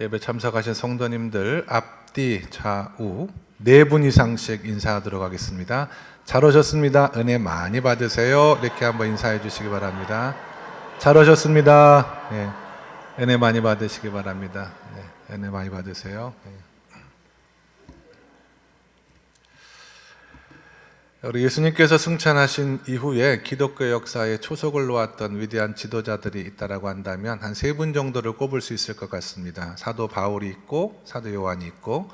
예배 참석하신 성도님들 앞뒤 좌우 4분 이상씩 인사하도록 하겠습니다. 잘 오셨습니다. 은혜 많이 받으세요. 이렇게 한번 인사해 주시기 바랍니다. 잘 오셨습니다. 네, 은혜 많이 받으시기 바랍니다. 네, 은혜 많이 받으세요. 네. 우리 예수님께서 승천하신 이후에 기독교 역사에 초석을 놓았던 위대한 지도자들이 있다라고 한다면 한 3분 정도를 꼽을 수 있을 것 같습니다. 사도 바울이 있고 사도 요한이 있고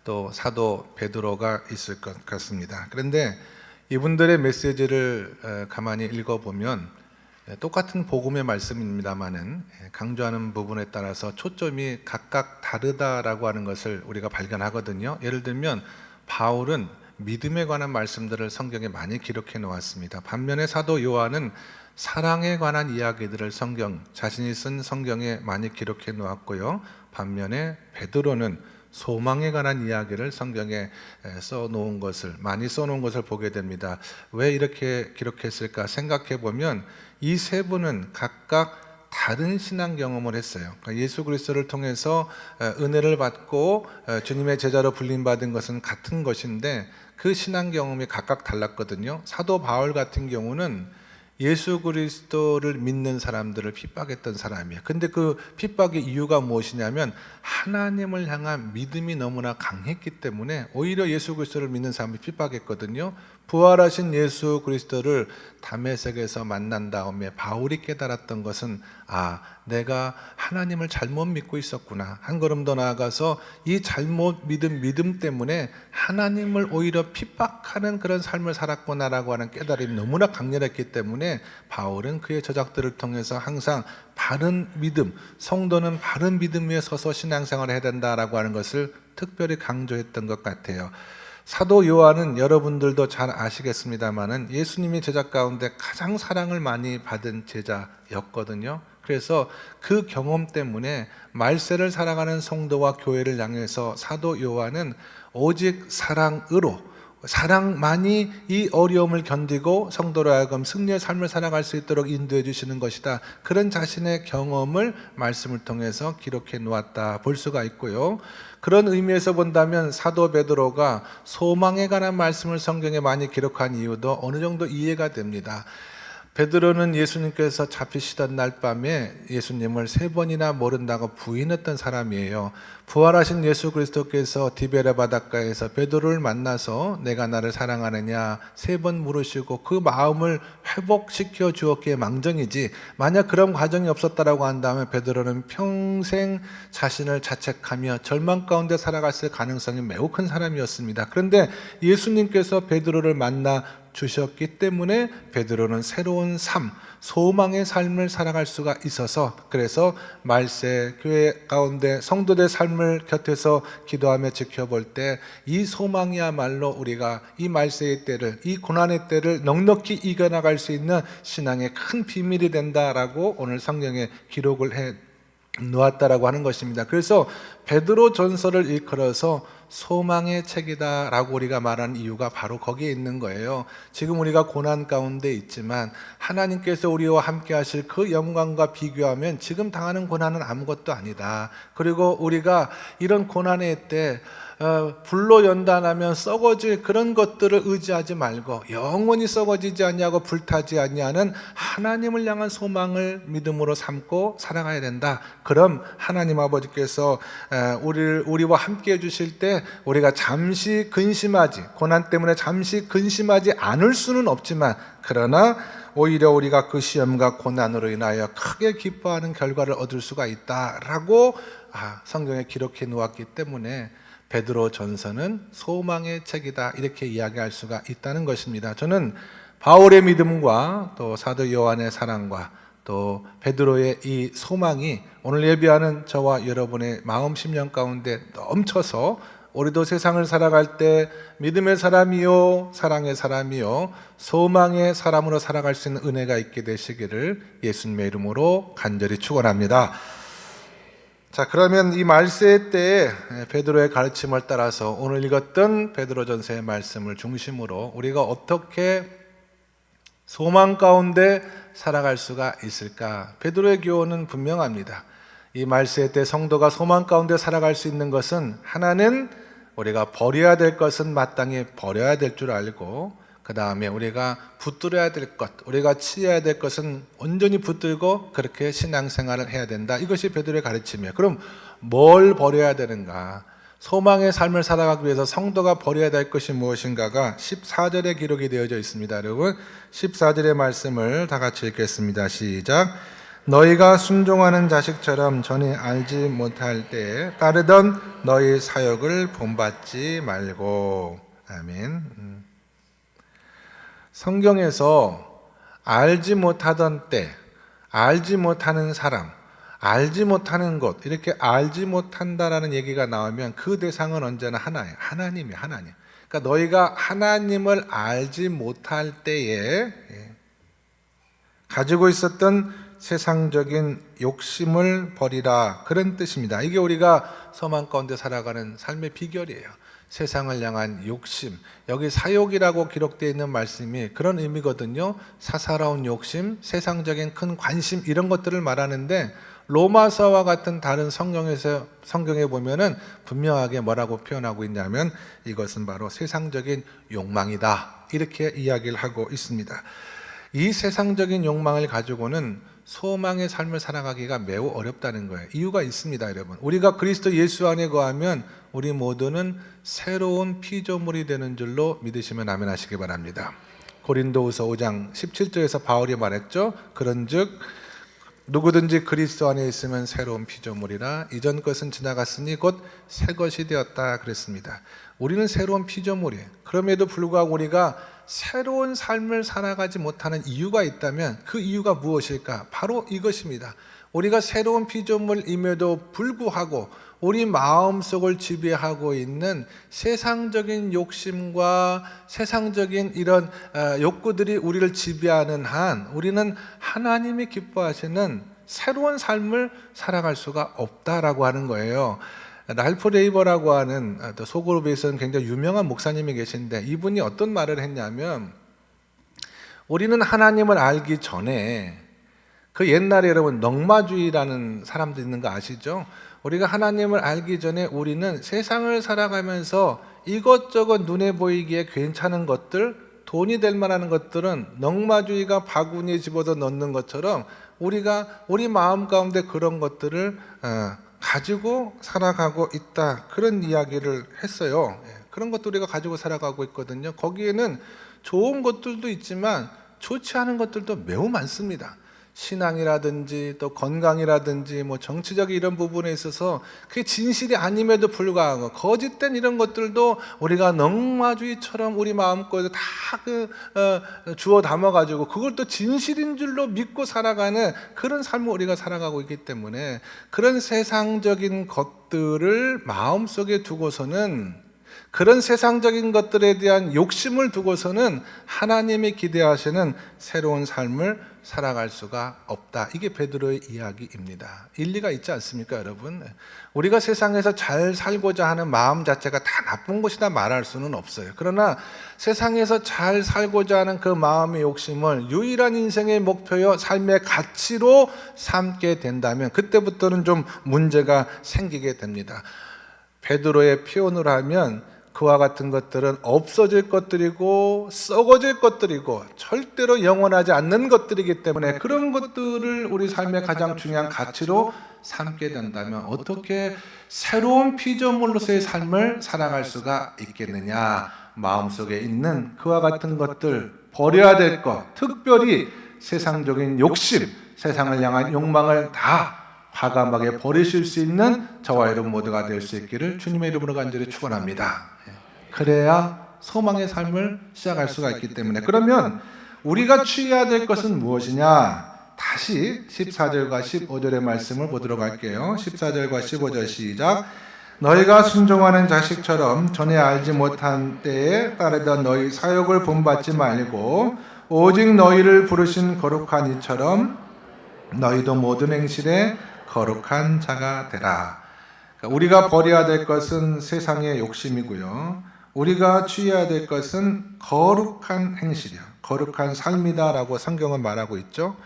또 사도 베드로가 있을 것 같습니다. 그런데 이분들의 메시지를 가만히 읽어보면 똑같은 복음의 말씀입니다만은 강조하는 부분에 따라서 초점이 각각 다르다라고 하는 것을 우리가 발견하거든요. 예를 들면 바울은 믿음에 관한 말씀들을 성경에 많이 기록해 놓았습니다. 반면에 사도 요한은 사랑에 관한 이야기들을 자신이 쓴 성경에 많이 기록해 놓았고요. 반면에 베드로는 소망에 관한 이야기를 성경에 많이 써놓은 것을 보게 됩니다. 왜 이렇게 기록했을까 생각해 보면 이 세 분은 각각 다른 신앙 경험을 했어요. 그러니까 예수 그리스도를 통해서 은혜를 받고 주님의 제자로 불림받은 것은 같은 것인데 그 신앙 경험이 각각 달랐거든요. 사도 바울 같은 경우는 예수 그리스도를 믿는 사람들을 핍박했던 사람이에요. 근데 그 핍박의 이유가 무엇이냐면 하나님을 향한 믿음이 너무나 강했기 때문에 오히려 예수 그리스도를 믿는 사람이 핍박했거든요. 부활하신 예수 그리스도를 다메섹에서 만난 다음에 바울이 깨달았던 것은 내가 하나님을 잘못 믿고 있었구나. 한 걸음 더 나아가서 이 잘못 믿음 때문에 하나님을 오히려 핍박하는 그런 삶을 살았구나라고 하는 깨달음이 너무나 강렬했기 때문에 바울은 그의 저작들을 통해서 항상 바른 믿음, 성도는 바른 믿음 위에 서서 신앙생활을 해야 된다라고 하는 것을 특별히 강조했던 것 같아요. 사도 요한은 여러분들도 잘 아시겠습니다만은 예수님의 제자 가운데 가장 사랑을 많이 받은 제자였거든요. 그래서 그 경험 때문에 말세를 살아가는 성도와 교회를 향해서 사도 요한은 오직 사랑만이 이 어려움을 견디고 성도로 하여금 승리의 삶을 살아갈 수 있도록 인도해 주시는 것이다. 그런 자신의 경험을 말씀을 통해서 기록해 놓았다 볼 수가 있고요. 그런 의미에서 본다면 사도 베드로가 소망에 관한 말씀을 성경에 많이 기록한 이유도 어느 정도 이해가 됩니다. 베드로는 예수님께서 잡히시던 날 밤에 예수님을 3번이나 모른다고 부인했던 사람이에요. 부활하신 예수 그리스도께서 디베레 바닷가에서 베드로를 만나서 내가 나를 사랑하느냐 3번 물으시고 그 마음을 회복시켜 주었기에 망정이지, 만약 그런 과정이 없었다라고 한다면 베드로는 평생 자신을 자책하며 절망 가운데 살아갔을 가능성이 매우 큰 사람이었습니다. 그런데 예수님께서 베드로를 만나 주셨기 때문에 베드로는 새로운 소망의 삶을 살아갈 수가 있어서, 그래서 말세 교회 가운데 성도들 삶을 곁에서 기도하며 지켜볼 때 이 소망이야말로 우리가 이 말세의 때를, 이 고난의 때를 넉넉히 이겨나갈 수 있는 신앙의 큰 비밀이 된다라고 오늘 성경에 기록을 해 놓았다라고 하는 것입니다. 그래서 베드로 전서를 일컬어서 소망의 책이다라고 우리가 말하는 이유가 바로 거기에 있는 거예요. 지금 우리가 고난 가운데 있지만 하나님께서 우리와 함께 하실 그 영광과 비교하면 지금 당하는 고난은 아무것도 아니다. 그리고 우리가 이런 고난의 때 불로 연단하면 썩어질 그런 것들을 의지하지 말고 영원히 썩어지지 않냐고 불타지 않냐는 하나님을 향한 소망을 믿음으로 삼고 살아가야 된다. 그럼 하나님 아버지께서 우리와 함께 해주실 때 우리가 잠시 고난 때문에 잠시 근심하지 않을 수는 없지만, 그러나 오히려 우리가 그 시험과 고난으로 인하여 크게 기뻐하는 결과를 얻을 수가 있다라고 성경에 기록해 놓았기 때문에 베드로 전서는 소망의 책이다, 이렇게 이야기할 수가 있다는 것입니다. 저는 바울의 믿음과 또 사도 요한의 사랑과 또 베드로의 이 소망이 오늘 예배하는 저와 여러분의 마음 심령 가운데 넘쳐서 우리도 세상을 살아갈 때 믿음의 사람이요 사랑의 사람이요 소망의 사람으로 살아갈 수 있는 은혜가 있게 되시기를 예수님의 이름으로 간절히 축원합니다. 자, 그러면 이 말세 때에 베드로의 가르침을 따라서 오늘 읽었던 베드로전서의 말씀을 중심으로 우리가 어떻게 소망 가운데 살아갈 수가 있을까? 베드로의 교훈은 분명합니다. 이 말세의 때 성도가 소망 가운데 살아갈 수 있는 것은, 하나는 우리가 버려야 될 것은 마땅히 버려야 될 줄 알고, 그 다음에 우리가 붙들어야 될 것, 우리가 취해야 될 것은 온전히 붙들고 그렇게 신앙생활을 해야 된다. 이것이 베드로의 가르침이에요. 그럼 뭘 버려야 되는가? 소망의 삶을 살아가기 위해서 성도가 버려야 될 것이 무엇인가가 14절에 기록이 되어져 있습니다. 여러분 14절의 말씀을 다 같이 읽겠습니다. 시작. 너희가 순종하는 자식처럼 전에 알지 못할 때에 따르던 너희 사역을 본받지 말고. 아멘. 성경에서 알지 못하던 때, 알지 못하는 사람, 알지 못하는 것, 이렇게 알지 못한다라는 얘기가 나오면 그 대상은 언제나 하나예요. 하나님이에요. 하나님. 그러니까 너희가 하나님을 알지 못할 때에 가지고 있었던 세상적인 욕심을 버리라, 그런 뜻입니다. 이게 우리가 소망 가운데 살아가는 삶의 비결이에요. 세상을 향한 욕심, 여기 사욕이라고 기록되어 있는 말씀이 그런 의미거든요. 사사로운 욕심, 세상적인 큰 관심, 이런 것들을 말하는데, 로마서와 같은 다른 성경에 보면은 분명하게 뭐라고 표현하고 있냐면 이것은 바로 세상적인 욕망이다, 이렇게 이야기를 하고 있습니다. 이 세상적인 욕망을 가지고는 소망의 삶을 살아가기가 매우 어렵다는 거예요. 이유가 있습니다, 여러분. 우리가 그리스도 예수 안에 거하면 우리 모두는 새로운 피조물이 되는 줄로 믿으시면 아멘 하시기 바랍니다. 고린도후서 5장 17절에서 바울이 말했죠. 그런즉 누구든지 그리스도 안에 있으면 새로운 피조물이라, 이전 것은 지나갔으니 곧 새 것이 되었다 그랬습니다. 우리는 새로운 피조물이에요. 그럼에도 불구하고 우리가 새로운 삶을 살아가지 못하는 이유가 있다면 그 이유가 무엇일까? 바로 이것입니다. 우리가 새로운 피조물임에도 불구하고 우리 마음속을 지배하고 있는 세상적인 욕심과 세상적인 이런 욕구들이 우리를 지배하는 한 우리는 하나님이 기뻐하시는 새로운 삶을 살아갈 수가 없다라고 하는 거예요. 랄프 레이버라고 하는 소그룹에서는 굉장히 유명한 목사님이 계신데, 이분이 어떤 말을 했냐면, 우리는 하나님을 알기 전에, 그 옛날에 여러분 넉마주의라는 사람도 있는 거 아시죠? 우리가 하나님을 알기 전에 우리는 세상을 살아가면서 이것저것 눈에 보이기에 괜찮은 것들, 돈이 될 만한 것들은 넉마주의가 바구니에 집어서 넣는 것처럼 우리가 우리 마음 가운데 그런 것들을 가지고 살아가고 있다, 그런 이야기를 했어요. 그런 것도 우리가 가지고 살아가고 있거든요. 거기에는 좋은 것들도 있지만 좋지 않은 것들도 매우 많습니다. 신앙이라든지 또 건강이라든지 뭐 정치적인 이런 부분에 있어서 그게 진실이 아님에도 불구하고 거짓된 이런 것들도 우리가 넉마주의처럼 우리 마음껏 다 주워 담아가지고 그걸 또 진실인 줄로 믿고 살아가는 그런 삶을 우리가 살아가고 있기 때문에, 그런 세상적인 것들을 마음속에 두고서는, 그런 세상적인 것들에 대한 욕심을 두고서는 하나님이 기대하시는 새로운 삶을 살아갈 수가 없다. 이게 베드로의 이야기입니다. 일리가 있지 않습니까, 여러분? 우리가 세상에서 잘 살고자 하는 마음 자체가 다 나쁜 것이다 말할 수는 없어요. 그러나 세상에서 잘 살고자 하는 그 마음의 욕심을 유일한 인생의 목표요, 삶의 가치로 삼게 된다면 그때부터는 좀 문제가 생기게 됩니다. 베드로의 표현을 하면 그와 같은 것들은 없어질 것들이고 썩어질 것들이고 절대로 영원하지 않는 것들이기 때문에, 그런 것들을 우리 삶의 가장 중요한 가치로 삼게 된다면 어떻게 새로운 피조물로서의 삶을 살아갈 수가 있겠느냐. 마음속에 있는 그와 같은 것들, 버려야 될 것, 특별히 세상적인 욕심, 세상을 향한 욕망을 다 과감하게 버리실 수 있는 저와 여러분 모두가 될 수 있기를 주님의 이름으로 간절히 축원합니다. 그래야 소망의 삶을 시작할 수가 있기 때문에. 그러면 우리가 취해야 될 것은 무엇이냐? 다시 14절과 15절의 말씀을 보도록 할게요. 14절과 15절 시작. 너희가 순종하는 자식처럼 전에 알지 못한 때에 따르던 너희 사역을 본받지 말고 오직 너희를 부르신 거룩한 이처럼 너희도 모든 행실에 거룩한 자가 되라. 우리가 버려야 될 것은 세상의 욕심이고요, 우리가 취해야 될 것은 거룩한 행실이야, 거룩한 삶이다라고 성경은 말하고 있죠.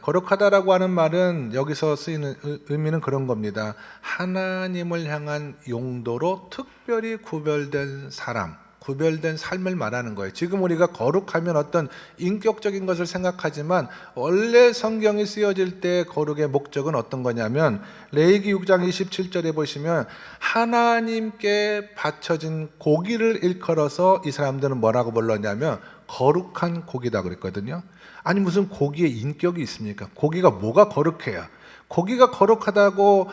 거룩하다라고 하는 말은 여기서 쓰이는 의미는 그런 겁니다. 하나님을 향한 용도로 특별히 구별된 사람, 구별된 삶을 말하는 거예요. 지금 우리가 거룩하면 어떤 인격적인 것을 생각하지만 원래 성경이 쓰여질 때 거룩의 목적은 어떤 거냐면 레위기 6장 27절에 보시면 하나님께 바쳐진 고기를 일컬어서 이 사람들은 뭐라고 불렀냐면 거룩한 고기다 그랬거든요. 아니 무슨 고기에 인격이 있습니까? 고기가 뭐가 거룩해요? 고기가 거룩하다고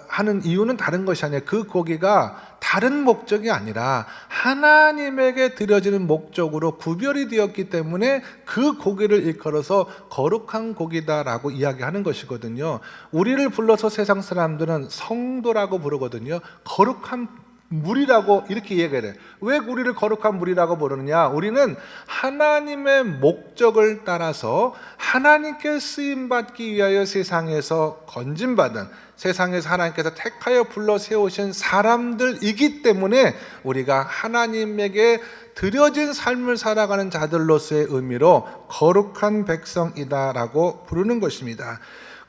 하는 이유는 다른 것이 아니에요. 그 고기가 다른 목적이 아니라 하나님에게 드려지는 목적으로 구별이 되었기 때문에 그 고기를 일컬어서 거룩한 고기다라고 이야기하는 것이거든요. 우리를 불러서 세상 사람들은 성도라고 부르거든요. 거룩한 물이라고 이렇게 얘기를 해요. 왜 우리를 거룩한 물이라고 부르느냐? 우리는 하나님의 목적을 따라서 하나님께 쓰임받기 위하여 세상에서 건진받은, 세상에서 하나님께서 택하여 불러 세우신 사람들이기 때문에 우리가 하나님에게 드려진 삶을 살아가는 자들로서의 의미로 거룩한 백성이다라고 부르는 것입니다.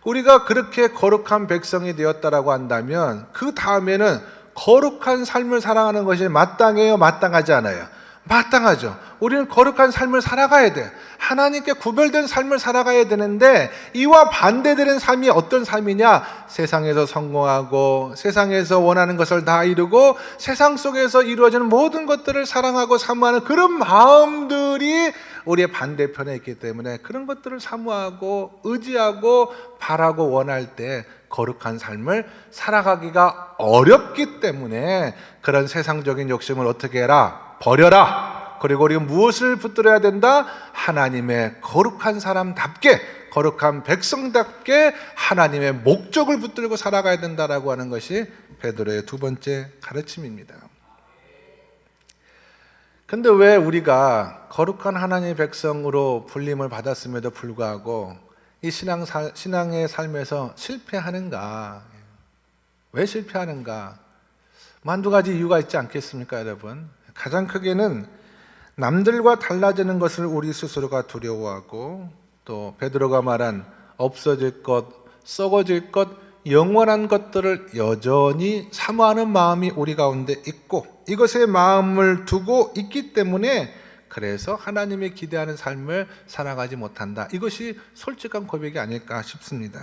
우리가 그렇게 거룩한 백성이 되었다라고 한다면 그 다음에는 거룩한 삶을 살아가는 것이 마땅해요? 마땅하지 않아요? 마땅하죠. 우리는 거룩한 삶을 살아가야 돼. 하나님께 구별된 삶을 살아가야 되는데 이와 반대되는 삶이 어떤 삶이냐? 세상에서 성공하고 세상에서 원하는 것을 다 이루고 세상 속에서 이루어지는 모든 것들을 사랑하고 사모하는 그런 마음들이 우리의 반대편에 있기 때문에 그런 것들을 사모하고 의지하고 바라고 원할 때 거룩한 삶을 살아가기가 어렵기 때문에 그런 세상적인 욕심을 어떻게 해라? 버려라. 그리고 우리가 무엇을 붙들어야 된다? 하나님의 거룩한 사람답게, 거룩한 백성답게 하나님의 목적을 붙들고 살아가야 된다라고 하는 것이 베드로의 두 번째 가르침입니다. 근데 왜 우리가 거룩한 하나님의 백성으로 불림을 받았음에도 불구하고 이 신앙의 삶에서 실패하는가? 왜 실패하는가? 한두 가지 이유가 있지 않겠습니까, 여러분? 가장 크게는 남들과 달라지는 것을 우리 스스로가 두려워하고 또 베드로가 말한 없어질 것, 썩어질 것, 영원한 것들을 여전히 사모하는 마음이 우리 가운데 있고 이것에 마음을 두고 있기 때문에 그래서 하나님이 기대하는 삶을 살아가지 못한다. 이것이 솔직한 고백이 아닐까 싶습니다.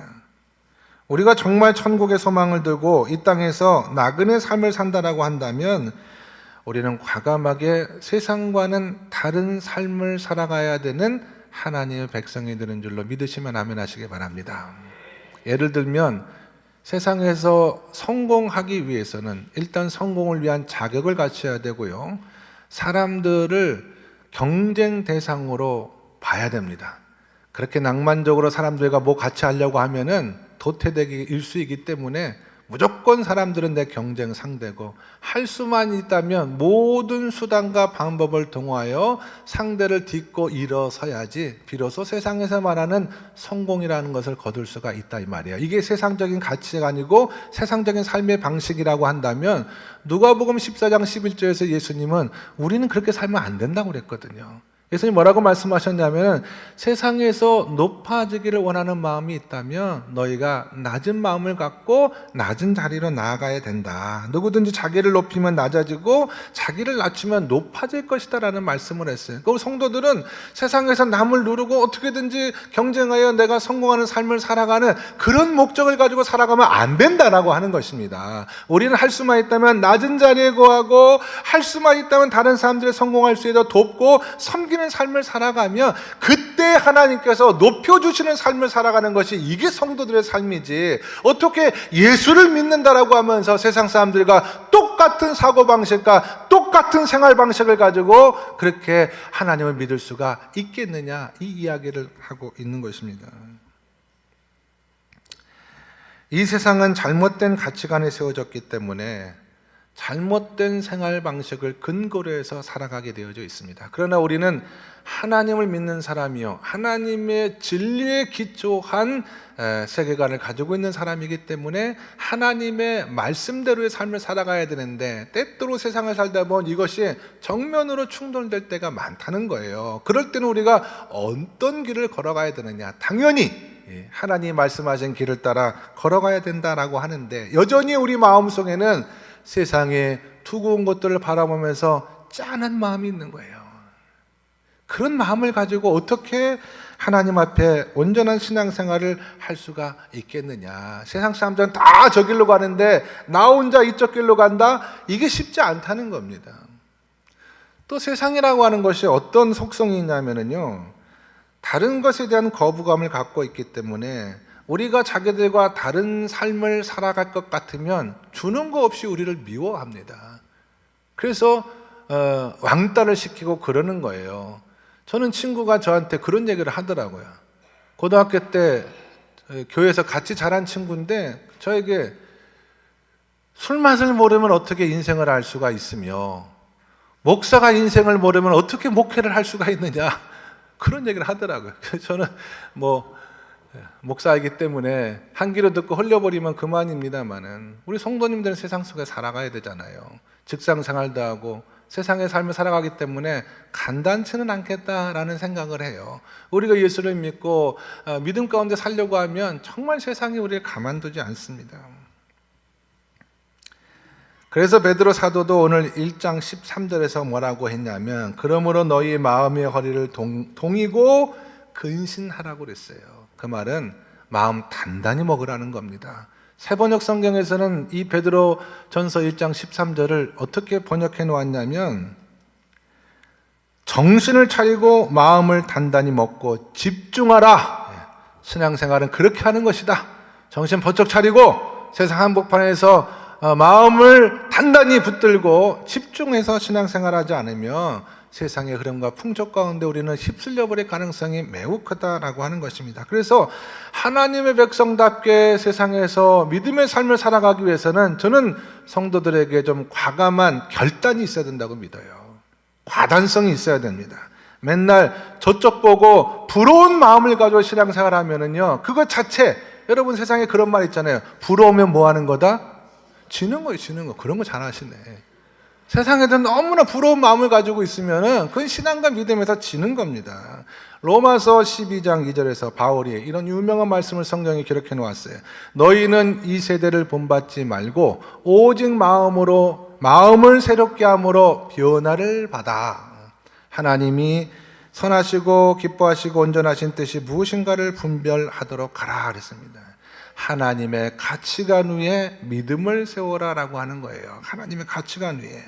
우리가 정말 천국의 소망을 두고 이 땅에서 나그네 삶을 산다라고 한다면 우리는 과감하게 세상과는 다른 삶을 살아가야 되는 하나님의 백성이 되는 줄로 믿으시면 아멘 하시기 바랍니다. 예를 들면 세상에서 성공하기 위해서는 일단 성공을 위한 자격을 갖춰야 되고요. 사람들을 경쟁 대상으로 봐야 됩니다. 그렇게 낭만적으로 사람들과 뭐 같이 하려고 하면은 도태되기 일수이기 때문에 무조건 사람들은 내 경쟁 상대고 할 수만 있다면 모든 수단과 방법을 통하여 상대를 딛고 일어서야지 비로소 세상에서 말하는 성공이라는 것을 거둘 수가 있다 이 말이에요. 이게 세상적인 가치가 아니고 세상적인 삶의 방식이라고 한다면 누가복음 14장 11절에서 예수님은 우리는 그렇게 살면 안 된다고 그랬거든요. 예수님 뭐라고 말씀하셨냐면 세상에서 높아지기를 원하는 마음이 있다면 너희가 낮은 마음을 갖고 낮은 자리로 나아가야 된다. 누구든지 자기를 높이면 낮아지고 자기를 낮추면 높아질 것이다 라는 말씀을 했어요. 그럼 성도들은 세상에서 남을 누르고 어떻게든지 경쟁하여 내가 성공하는 삶을 살아가는 그런 목적을 가지고 살아가면 안 된다라고 하는 것입니다. 우리는 할 수만 있다면 낮은 자리에 거하고 할 수만 있다면 다른 사람들이 성공할 수 있도록 돕고 섬기는 삶을 살아가면 그때 하나님께서 높여주시는 삶을 살아가는 것이 이게 성도들의 삶이지 어떻게 예수를 믿는다라고 하면서 세상 사람들과 똑같은 사고방식과 똑같은 생활방식을 가지고 그렇게 하나님을 믿을 수가 있겠느냐 이 이야기를 하고 있는 것입니다. 이 세상은 잘못된 가치관에 세워졌기 때문에 잘못된 생활 방식을 근거로 해서 살아가게 되어져 있습니다. 그러나 우리는 하나님을 믿는 사람이요 하나님의 진리에 기초한 세계관을 가지고 있는 사람이기 때문에 하나님의 말씀대로의 삶을 살아가야 되는데 때때로 세상을 살다 보면 이것이 정면으로 충돌될 때가 많다는 거예요. 그럴 때는 우리가 어떤 길을 걸어가야 되느냐? 당연히 하나님이 말씀하신 길을 따라 걸어가야 된다라고 하는데, 여전히 우리 마음속에는 세상의 두고운 것들을 바라보면서 짠한 마음이 있는 거예요. 그런 마음을 가지고 어떻게 하나님 앞에 온전한 신앙생활을 할 수가 있겠느냐. 세상 사람들은 다 저 길로 가는데 나 혼자 이쪽 길로 간다? 이게 쉽지 않다는 겁니다. 또 세상이라고 하는 것이 어떤 속성이 있냐면요, 다른 것에 대한 거부감을 갖고 있기 때문에 우리가 자기들과 다른 삶을 살아갈 것 같으면 주는 거 없이 우리를 미워합니다. 그래서 왕따를 시키고 그러는 거예요. 저는 친구가 저한테 그런 얘기를 하더라고요. 고등학교 때 교회에서 같이 자란 친구인데 저에게 술 맛을 모르면 어떻게 인생을 알 수가 있으며 목사가 인생을 모르면 어떻게 목회를 할 수가 있느냐, 그런 얘기를 하더라고요. 저는 목사이기 때문에 한 귀로 듣고 흘려버리면 그만입니다만은, 우리 성도님들은 세상 속에 살아가야 되잖아요. 직장 생활도 하고 세상의 삶을 살아가기 때문에 간단치는 않겠다라는 생각을 해요. 우리가 예수를 믿고 믿음 가운데 살려고 하면 정말 세상이 우리를 가만두지 않습니다. 그래서 베드로 사도도 오늘 1장 13절에서 뭐라고 했냐면, 그러므로 너희 마음의 허리를 동이고 근신하라고 그랬어요. 그 말은 마음 단단히 먹으라는 겁니다. 새번역 성경에서는 이 베드로 전서 1장 13절을 어떻게 번역해 놓았냐면, 정신을 차리고 마음을 단단히 먹고 집중하라. 신앙생활은 그렇게 하는 것이다. 정신 번쩍 차리고 세상 한복판에서 마음을 단단히 붙들고 집중해서 신앙생활하지 않으면 세상의 흐름과 풍족 가운데 우리는 휩쓸려 버릴 가능성이 매우 크다라고 하는 것입니다. 그래서 하나님의 백성답게 세상에서 믿음의 삶을 살아가기 위해서는 저는 성도들에게 좀 과감한 결단이 있어야 된다고 믿어요. 과단성이 있어야 됩니다. 맨날 저쪽 보고 부러운 마음을 가지고 신앙생활 하면은요, 그것 자체, 여러분 세상에 그런 말 있잖아요. 부러우면 뭐 하는 거다? 지는 거예요, 지는 거. 그런 거 잘 아시네. 세상에도 너무나 부러운 마음을 가지고 있으면은 그건 신앙과 믿음에서 지는 겁니다. 로마서 12장 2절에서 바울이 이런 유명한 말씀을 성경에 기록해 놓았어요. 너희는 이 세대를 본받지 말고 오직 마음을 새롭게 함으로 변화를 받아 하나님이 선하시고 기뻐하시고 온전하신 뜻이 무엇인가를 분별하도록 하라 그랬습니다. 하나님의 가치관 위에 믿음을 세워라라고 하는 거예요. 하나님의 가치관 위에.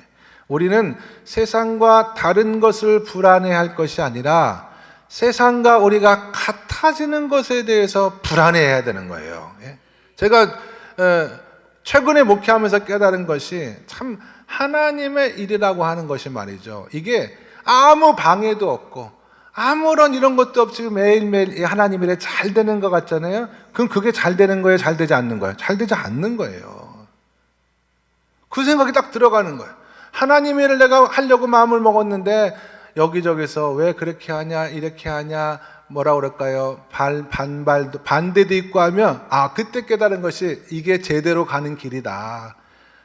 우리는 세상과 다른 것을 불안해할 것이 아니라 세상과 우리가 같아지는 것에 대해서 불안해해야 되는 거예요. 제가 최근에 목회하면서 깨달은 것이 참 하나님의 일이라고 하는 것이 말이죠, 이게 아무 방해도 없고 아무런 이런 것도 없이 매일매일 하나님 일에 잘 되는 것 같잖아요. 그럼 그게 잘 되는 거예요? 잘 되지 않는 거예요? 잘 되지 않는 거예요. 그 생각이 딱 들어가는 거예요. 하나님 일을 내가 하려고 마음을 먹었는데 여기저기서 왜 그렇게 하냐, 이렇게 하냐, 뭐라 그럴까요? 반대도 있고 하면 그때 깨달은 것이 이게 제대로 가는 길이다.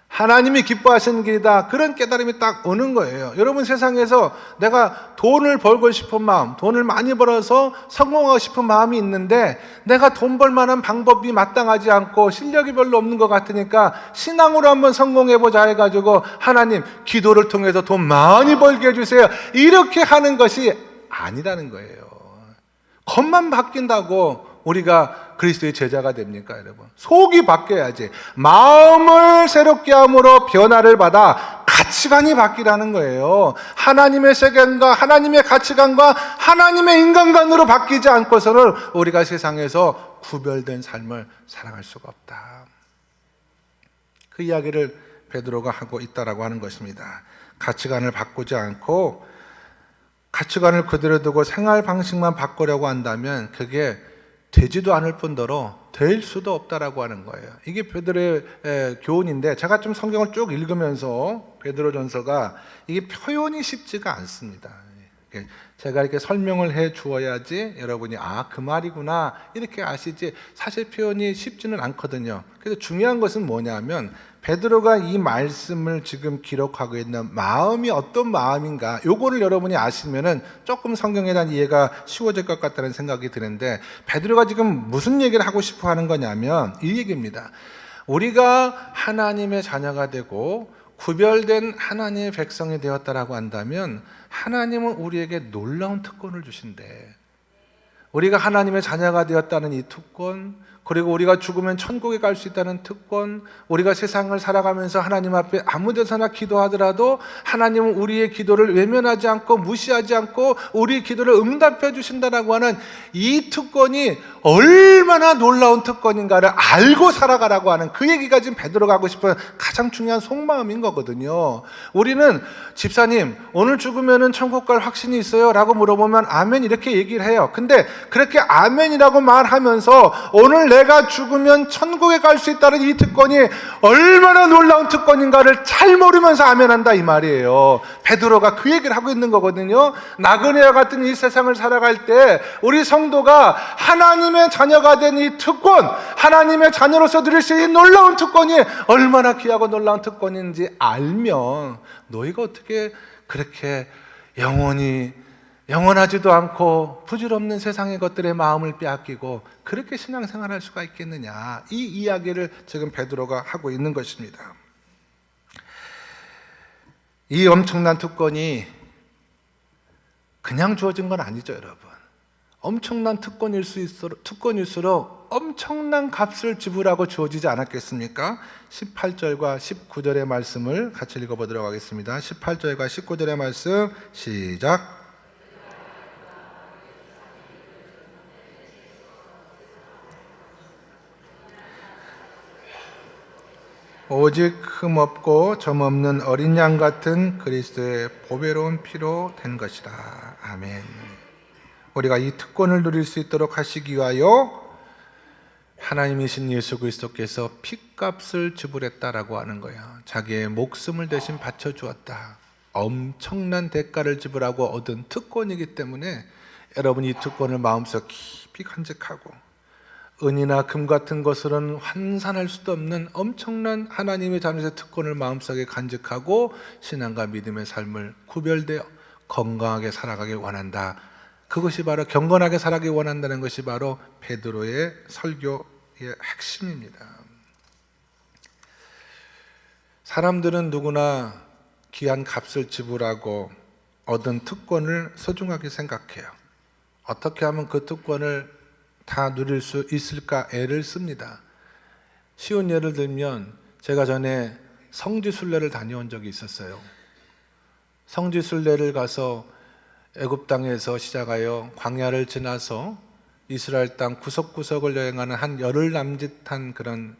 하나님이 기뻐하시는 길이다. 그런 깨달음이 딱 오는 거예요. 여러분 세상에서 내가 돈을 벌고 싶은 마음, 돈을 많이 벌어서 성공하고 싶은 마음이 있는데 내가 돈 벌 만한 방법이 마땅하지 않고 실력이 별로 없는 것 같으니까 신앙으로 한번 성공해보자 해가지고 하나님 기도를 통해서 돈 많이 벌게 해주세요. 이렇게 하는 것이 아니라는 거예요. 겉만 바뀐다고 우리가 그리스도의 제자가 됩니까, 여러분? 속이 바뀌어야지. 마음을 새롭게 함으로 변화를 받아 가치관이 바뀌라는 거예요. 하나님의 세계관과 하나님의 가치관과 하나님의 인간관으로 바뀌지 않고서는 우리가 세상에서 구별된 삶을 살아갈 수가 없다. 그 이야기를 베드로가 하고 있다라고 하는 것입니다. 가치관을 바꾸지 않고 가치관을 그대로 두고 생활 방식만 바꾸려고 한다면 그게 되지도 않을 뿐더러 될 수도 없다라고 하는 거예요. 이게 베드로의 교훈인데 제가 좀 성경을 쭉 읽으면서 베드로전서가 이게 표현이 쉽지가 않습니다. 제가 이렇게 설명을 해 주어야지 여러분이 그 말이구나 이렇게 아시지 사실 표현이 쉽지는 않거든요. 그래서 중요한 것은 뭐냐면 베드로가 이 말씀을 지금 기록하고 있는 마음이 어떤 마음인가, 요거를 여러분이 아시면은 조금 성경에 대한 이해가 쉬워질 것 같다는 생각이 드는데, 베드로가 지금 무슨 얘기를 하고 싶어 하는 거냐면 이 얘기입니다. 우리가 하나님의 자녀가 되고 구별된 하나님의 백성이 되었다라고 한다면 하나님은 우리에게 놀라운 특권을 주신대. 우리가 하나님의 자녀가 되었다는 이 특권, 그리고 우리가 죽으면 천국에 갈 수 있다는 특권, 우리가 세상을 살아가면서 하나님 앞에 아무 데서나 기도하더라도 하나님은 우리의 기도를 외면하지 않고 무시하지 않고 우리의 기도를 응답해 주신다라고 하는 이 특권이 얼마나 놀라운 특권인가를 알고 살아가라고 하는 그 얘기가 지금 베드로가 하고 싶은 가장 중요한 속마음인 거거든요. 우리는 집사님 오늘 죽으면 천국 갈 확신이 있어요? 라고 물어보면 아멘 이렇게 얘기를 해요. 근데 그렇게 아멘이라고 말하면서 오늘 내가 죽으면 천국에 갈 수 있다는 이 특권이 얼마나 놀라운 특권인가를 잘 모르면서 아멘한다 이 말이에요. 베드로가 그 얘기를 하고 있는 거거든요. 나그네와 같은 이 세상을 살아갈 때 우리 성도가 하나님의 자녀가 된 이 특권, 하나님의 자녀로서 누릴 수 있는 놀라운 특권이 얼마나 귀하고 놀라운 특권인지 알면 너희가 어떻게 그렇게 영원하지도 않고 부질없는 세상의 것들의 마음을 빼앗기고 그렇게 신앙생활할 수가 있겠느냐, 이 이야기를 지금 베드로가 하고 있는 것입니다. 이 엄청난 특권이 그냥 주어진 건 아니죠, 여러분. 엄청난 특권일수록 엄청난 값을 지불하고 주어지지 않았겠습니까? 18절과 19절의 말씀을 같이 읽어보도록 하겠습니다. 18절과 19절의 말씀 시작. 오직 흠없고 점없는 어린 양 같은 그리스도의 보배로운 피로 된 것이라. 아멘. 우리가 이 특권을 누릴 수 있도록 하시기 위하여 하나님이신 예수 그리스도께서 피값을 지불했다라고 하는 거예요. 자기의 목숨을 대신 바쳐주었다. 엄청난 대가를 지불하고 얻은 특권이기 때문에 여러분 이 특권을 마음속 깊이 간직하고 은이나 금 같은 것으로는 환산할 수도 없는 엄청난 하나님의 자녀의 특권을 마음속에 간직하고 신앙과 믿음의 삶을 구별되어 건강하게 살아가길 원한다. 그것이 바로 경건하게 살아가길 원한다는 것이 바로 베드로의 설교의 핵심입니다. 사람들은 누구나 귀한 값을 지불하고 얻은 특권을 소중하게 생각해요. 어떻게 하면 그 특권을 다 누릴 수 있을까 애를 씁니다. 쉬운 예를 들면 제가 전에 성지순례를 다녀온 적이 있었어요. 성지순례를 가서 애굽 땅에서 시작하여 광야를 지나서 이스라엘 땅 구석구석을 여행하는 한 열흘 남짓한 그런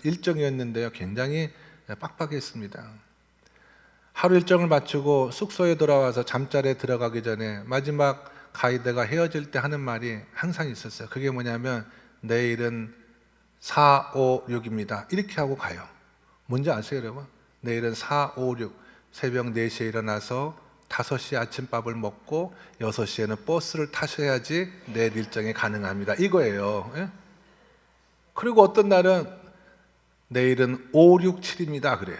일정이었는데요. 굉장히 빡빡했습니다. 하루 일정을 마치고 숙소에 돌아와서 잠자리에 들어가기 전에 마지막 가이드가 헤어질 때 하는 말이 항상 있었어요. 그게 뭐냐면 내일은 4, 5, 6입니다. 이렇게 하고 가요. 뭔지 아세요, 여러분? 내일은 4, 5, 6 새벽 4시에 일어나서 5시에 아침밥을 먹고 6시에는 버스를 타셔야지 내일 일정이 가능합니다. 이거예요. 예? 그리고 어떤 날은 내일은 5, 6, 7입니다. 그래요.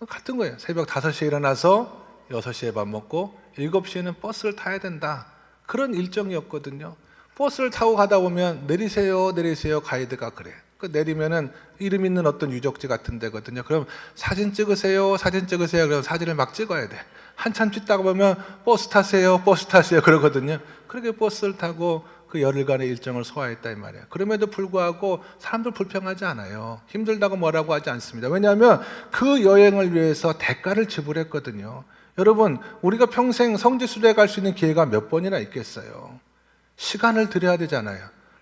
같은 거예요. 새벽 5시에 일어나서 6시에 밥 먹고 7시에는 버스를 타야 된다. 그런 일정이었거든요. 버스를 타고 가다 보면 내리세요 가이드가 그래. 내리면은 이름 있는 어떤 유적지 같은 데거든요. 그럼 사진 찍으세요. 그럼 사진을 막 찍어야 돼. 한참 찍다가 보면 버스 타세요 그러거든요. 그렇게 버스를 타고 그 열흘간의 일정을 소화했다 이 말이에요. 그럼에도 불구하고 사람들 불평하지 않아요. 힘들다고 뭐라고 하지 않습니다. 왜냐하면 그 여행을 위해서 대가를 지불했거든요. 여러분, 우리가 평생 성지순례 갈 수 있는 기회가 몇 번이나 있겠어요. 시간을 들여야 되잖아요.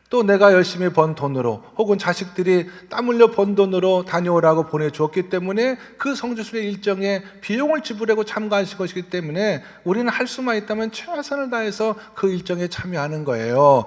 또 내가 열심히 번 돈으로 혹은 자식들이 땀 흘려 번 돈으로 다녀오라고 보내주었기 때문에 그 성지순례 일정에 비용을 지불하고 참가하실 것이기 때문에 우리는 할 수만 있다면 최선을 다해서 그 일정에 참여하는 거예요.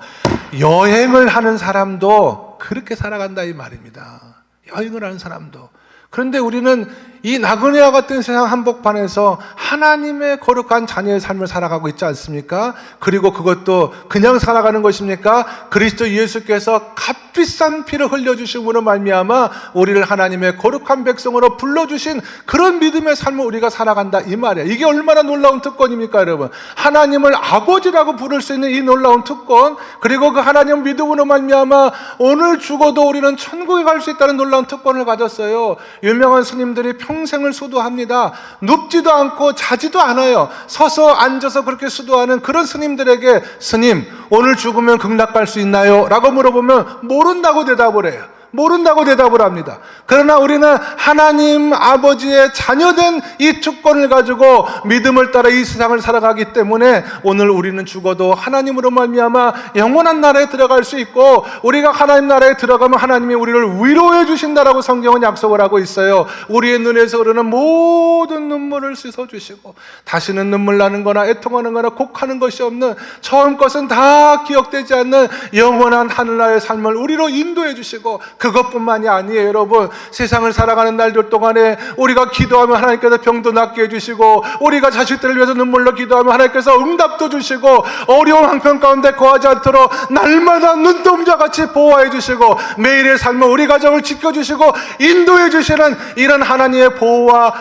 여행을 하는 사람도 그렇게 살아간다 이 말입니다. 여행을 하는 사람도. 그런데 우리는 이 나그네와 같은 세상 한복판에서 하나님의 거룩한 자녀의 삶을 살아가고 있지 않습니까? 그리고 그것도 그냥 살아가는 것입니까? 그리스도 예수께서 값 값비싼 피를 흘려주심으로 말미암아 우리를 하나님의 거룩한 백성으로 불러주신 그런 믿음의 삶을 우리가 살아간다 이 말이에요. 이게 얼마나 놀라운 특권입니까 여러분? 하나님을 아버지라고 부를 수 있는 이 놀라운 특권, 그리고 그 하나님 믿음으로 말미암아 오늘 죽어도 우리는 천국에 갈 수 있다는 놀라운 특권을 가졌어요. 유명한 스님들이 평생을 수도합니다. 눕지도 않고 자지도 않아요. 서서 앉아서 그렇게 수도하는 그런 스님들에게 스님 오늘 죽으면 극락 갈 수 있나요? 라고 물어보면 모른다고 대답을 해요. 모른다고 대답을 합니다. 그러나 우리는 하나님 아버지의 자녀된 이 특권을 가지고 믿음을 따라 이 세상을 살아가기 때문에 오늘 우리는 죽어도 하나님으로 말미암아 영원한 나라에 들어갈 수 있고, 우리가 하나님 나라에 들어가면 하나님이 우리를 위로해 주신다라고 성경은 약속을 하고 있어요. 우리의 눈에서 흐르는 모든 눈물을 씻어주시고 다시는 눈물 나는 거나 애통하는 거나 곡하는 것이 없는, 처음 것은 다 기억되지 않는 영원한 하늘나라의 삶을 우리로 인도해 주시고, 그것뿐만이 아니에요. 여러분, 세상을 살아가는 날들 동안에 우리가 기도하면 하나님께서 병도 낫게 해주시고, 우리가 자식들을 위해서 눈물로 기도하면 하나님께서 응답도 주시고, 어려운 형편 가운데 거하지 않도록 날마다 눈동자같이 보호해 주시고, 매일의 삶을 우리 가정을 지켜주시고 인도해 주시는 이런 하나님의 보호와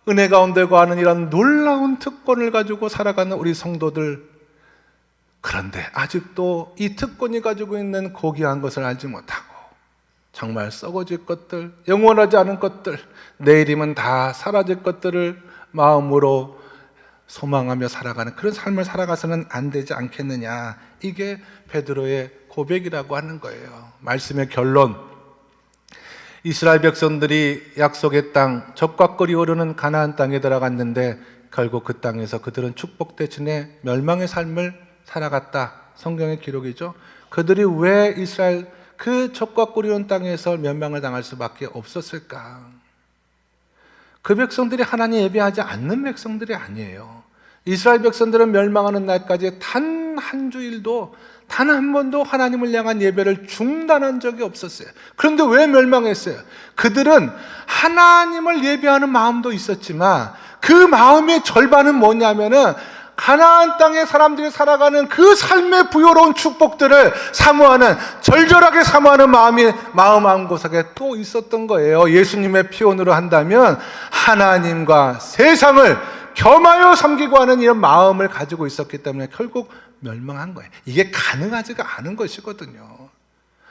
은혜 가운데 거하는 이런 놀라운 특권을 가지고 살아가는 우리 성도들, 그런데 아직도 이 특권이 가지고 있는 고귀한 것을 알지 못하고 정말 썩어질 것들, 영원하지 않은 것들, 내일이면 다 사라질 것들을 마음으로 소망하며 살아가는 그런 삶을 살아가서는 안 되지 않겠느냐. 이게 베드로의 고백이라고 하는 거예요. 말씀의 결론, 이스라엘 백성들이 약속의 땅, 적과 꿀이 흐르는 가나안 땅에 들어갔는데 결국 그 땅에서 그들은 축복 대신에 멸망의 삶을 살아갔다. 성경의 기록이죠. 그들이 왜 이스라엘 그 적과 꿀이 흐르는 땅에서 멸망을 당할 수밖에 없었을까? 그 백성들이 하나님 예배하지 않는 백성들이 아니에요. 이스라엘 백성들은 멸망하는 날까지 단 한 주일도, 단 한 번도 하나님을 향한 예배를 중단한 적이 없었어요. 그런데 왜 멸망했어요? 그들은 하나님을 예배하는 마음도 있었지만 그 마음의 절반은 뭐냐면은 가나안 땅의 사람들이 살아가는 그 삶의 부요로운 축복들을 사모하는, 절절하게 사모하는 마음 한구석에 또 있었던 거예요. 예수님의 표현으로 한다면 하나님과 세상을 겸하여 섬기고 하는 이런 마음을 가지고 있었기 때문에 결국 멸망한 거예요. 이게 가능하지가 않은 것이거든요.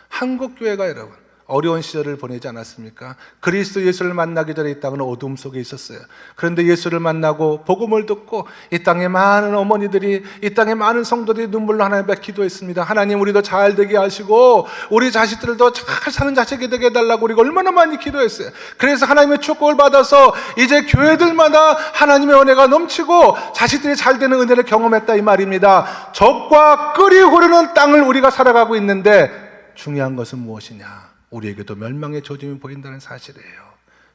한국 교회가 여러분 어려운 시절을 보내지 않았습니까? 그리스도 예수를 만나기 전에 이 땅은 어둠 속에 있었어요. 그런데 예수를 만나고 복음을 듣고 이 땅에 많은 어머니들이, 이 땅에 많은 성도들이 눈물로 하나님 앞에 기도했습니다. 하나님, 우리도 잘 되게 하시고 우리 자식들도 잘 사는 자식이 되게 해달라고 우리가 얼마나 많이 기도했어요. 그래서 하나님의 축복을 받아서 이제 교회들마다 하나님의 은혜가 넘치고 자식들이 잘 되는 은혜를 경험했다 이 말입니다. 적과 끓이 흐르는 땅을 우리가 살아가고 있는데 중요한 것은 무엇이냐? 우리에게도 멸망의 조짐이 보인다는 사실이에요.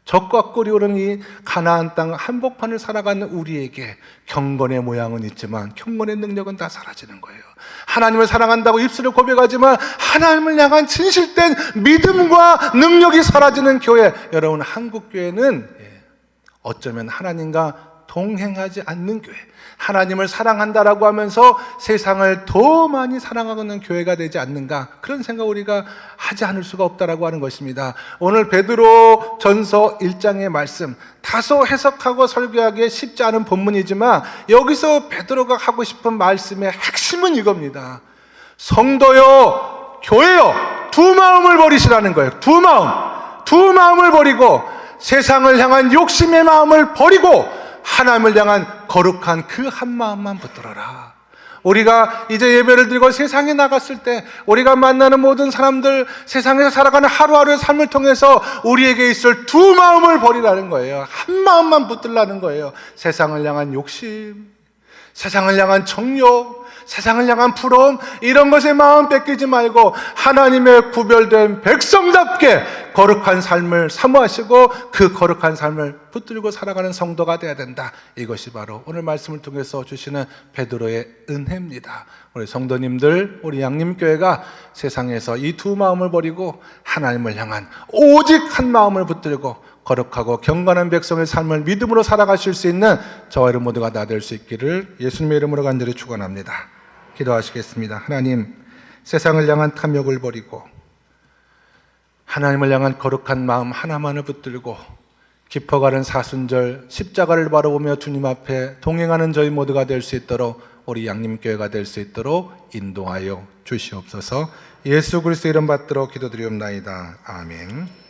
적과 꿀이 흐르는 이 가나안 땅 한복판을 살아가는 우리에게 경건의 모양은 있지만 경건의 능력은 다 사라지는 거예요. 하나님을 사랑한다고 입술을 고백하지만 하나님을 향한 진실된 믿음과 능력이 사라지는 교회, 여러분 한국 교회는 어쩌면 하나님과 동행하지 않는 교회, 하나님을 사랑한다라고 하면서 세상을 더 많이 사랑하고 있는 교회가 되지 않는가, 그런 생각 우리가 하지 않을 수가 없다라고 하는 것입니다. 오늘 베드로 전서 1장의 말씀, 다소 해석하고 설교하기 쉽지 않은 본문이지만 여기서 베드로가 하고 싶은 말씀의 핵심은 이겁니다. 성도요, 교회요, 두 마음을 버리시라는 거예요. 두 마음을 버리고 세상을 향한 욕심의 마음을 버리고 하나님을 향한 거룩한 그 한 마음만 붙들어라. 우리가 이제 예배를 드리고 세상에 나갔을 때 우리가 만나는 모든 사람들, 세상에서 살아가는 하루하루의 삶을 통해서 우리에게 있을 두 마음을 버리라는 거예요. 한 마음만 붙들라는 거예요. 세상을 향한 욕심, 세상을 향한 정욕, 세상을 향한 부러움, 이런 것에 마음 뺏기지 말고 하나님의 구별된 백성답게 거룩한 삶을 사모하시고 그 거룩한 삶을 붙들고 살아가는 성도가 되어야 된다. 이것이 바로 오늘 말씀을 통해서 주시는 베드로의 은혜입니다. 우리 성도님들, 우리 양림교회가 세상에서 이 두 마음을 버리고 하나님을 향한 오직 한 마음을 붙들고 거룩하고 경건한 백성의 삶을 믿음으로 살아가실 수 있는 저와 여러분 모두가 다 될 수 있기를 예수님의 이름으로 간절히 축원합니다. 기도하시겠습니다. 하나님, 세상을 향한 탐욕을 버리고 하나님을 향한 거룩한 마음 하나만을 붙들고 깊어가는 사순절 십자가를 바라보며 주님 앞에 동행하는 저희 모두가 될 수 있도록, 우리 양림교회가 될 수 있도록 인도하여 주시옵소서. 예수 그리스도 이름 받들어 기도드리옵나이다. 아멘.